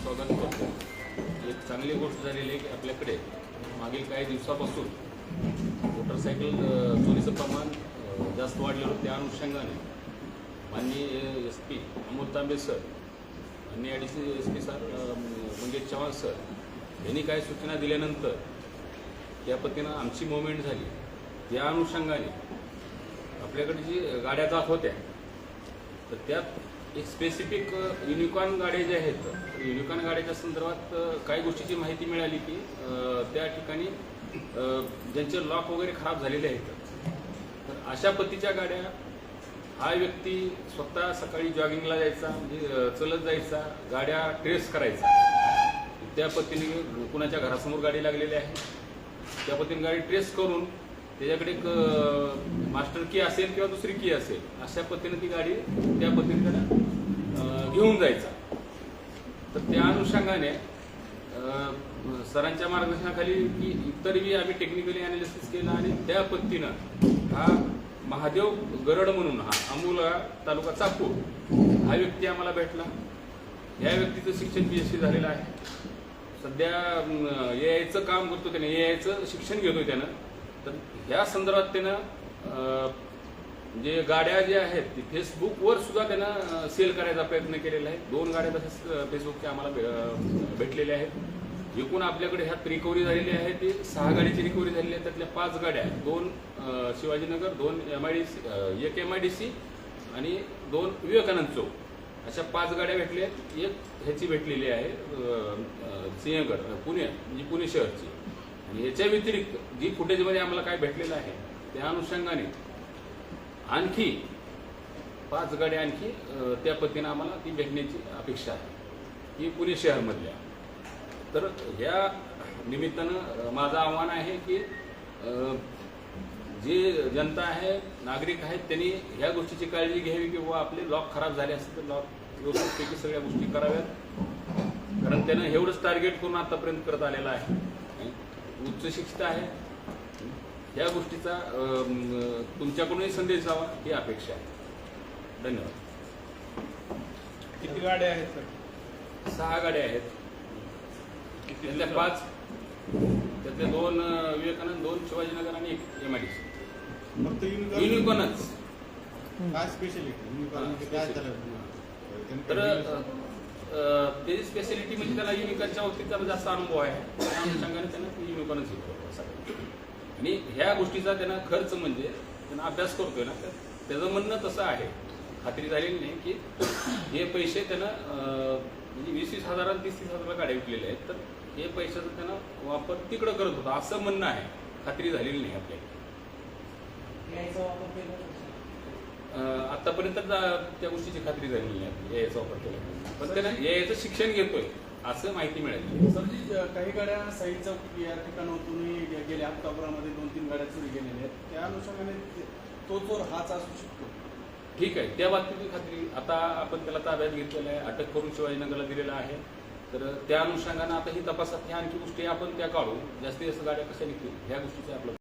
स्वागत करतो. एक चांगली गोष्ट झालेली आहे की आपल्याकडे मागील काही दिवसापासून मोटरसायकल चोरीचं प्रमाण जास्त वाढलेलं होतं. त्या अनुषंगाने माननीय SP अमोल तांबे सर, माननीय ADC SP sir Mangesh Chavan sir यांनी काही सूचना दिल्यानंतर त्या पद्धतीनं आमची मुवमेंट झाली. त्या अनुषंगाने आपल्याकडे जी गाड्या जात होत्या तर त्यात एक स्पेसिफिक युनिकॉर्न गाड्या ज्या आहेत, युनिकॉर्न गाड्याच्या संदर्भात काही गोष्टीची माहिती मिळाली की त्या ठिकाणी ज्यांचे लॉक वगैरे खराब झालेले आहेत, तर अशा पद्धतीच्या गाड्या हा व्यक्ती स्वतः सकाळी जॉगिंगला जायचा, म्हणजे चलत जायचा, गाड्या ट्रेस करायचा. त्या पद्धतीने कुणाच्या घरासमोर गाडी लागलेली आहे त्या पद्धतीने गाडी ट्रेस करून त्याच्याकडे एक मास्टर की असेल किंवा दुसरी की असेल, अशा पद्धतीने ती गाडी त्या पद्धतीने त्याला घेऊन जायचा. तर त्या अनुषंगाने सरांच्या मार्गदर्शनाखाली की इतरही आम्ही टेक्निकली अनालिसिस केलं आणि त्या पद्धतीनं हा महादेव गरड म्हणून हा अमोला तालुका चाकूर हा व्यक्ती आम्हाला भेटला. या व्यक्तीचं शिक्षण BSc झालेलं आहे. सध्या AI काम करतो त्याने, AI शिक्षण घेतोय त्यानं. तर ह्या संदर्भात त्यानं जे गाड्या ज्या आहेत ती फेसबुकवर सुद्धा त्यानं सेल करायचा प्रयत्न केलेला आहे. 2 गाड्या तशाच फेसबुकच्या आम्हाला भेटलेल्या आहेत. एकूण आपल्याकडे ह्यात रिकव्हरी झालेली आहे ती 6 गाडीची रिकव्हरी झालेली आहे. त्यातल्या 5 गाड्या, 2 शिवाजीनगर, 2 MIDC, 1 MIDC आणि 2 विवेकानंद चौक, अशा 5 गाड्या भेटल्या. एक ह्याची भेटलेली आहे सिंहगड पुणे, म्हणजे पुणे शहरची. आणि याच्या व्यतिरिक्त जी फुटेजमध्ये आम्हाला काय भेटलेलं आहे त्या अनुषंगाने आणखी 5 गाड्या आणखी त्या पद्धतीनं आम्हाला ती भेटण्याची अपेक्षा आहे, ही पुणे शहरमधल्या. तर ह्या निमित्तानं माझं आव्हान आहे की जे जनता आहे, नागरिक आहेत, त्यांनी ह्या गोष्टीची काळजी घ्यावी की बाबा आपले लॉक खराब झाले असेल तर लॉक व्यवस्थितपैकी सगळ्या गोष्टी कराव्यात. कारण त्यानं एवढंच टार्गेट करून आतापर्यंत करत आलेला आहे. उच्च शिक्षित आहे. ह्या गोष्टीचा तुमच्याकडूनही संदेश जावा ही अपेक्षा आहे. धन्यवाद. किती गाड्या आहेत सर? 6 गाड्या आहेत. त्यातल्या 5, त्यातल्या 2 विवेकानंद, 2 शिवाजीनगर आणि 1 MIDC. फक्त युनिकॉर्नच. काय स्पेशलिटी काय तर त्याची स्पेशालिटी म्हणजे त्याला युनिकॉर्नच्या बाबतीत जास्त अनुभव आहे. त्या अनुषंगाने त्यानं युनिकॉर्नच घेतलं. आणि ह्या गोष्टीचा त्यांना खर्च म्हणजे त्यांना अभ्यास करतोय ना, तर त्याचं म्हणणं तसं आहे, खात्री झालेली नाही की हे पैसे त्यानं म्हणजे 20-20 हजार आणि 30-30 हजाराला गाड्या विकलेल्या आहेत, तर हे पैशाचा त्यानं वापर तिकडं करत होता असं म्हणणं आहे. खात्री झालेली नाही आपल्याला. आतापर्यंत त्या गोष्टीची खात्री झालेली नाही याचा वापर केला, पण त्यानं याचं शिक्षण घेतोय असं माहिती मिळाली. सर, काही गाड्या साईड चौक या ठिकाणातून गेल्या अपघातामध्ये 2-3 गाड्या चोरी गेलेल्या आहेत. त्या अनुषंगाने तो चोर हाच असू शकतो. ठीक आहे, त्या बाबतीची खात्री आता आपण त्याला ताब्यात घेतलेला आहे, अटक करून शिवाजीनगरला दिलेला आहे. तर त्या अनुषंगाने आता ही तपासात ह्या आणखी गोष्टी आपण त्या काढू, जास्तीत जास्त गाड्या कशा निघतील ह्या गोष्टीचे आपलं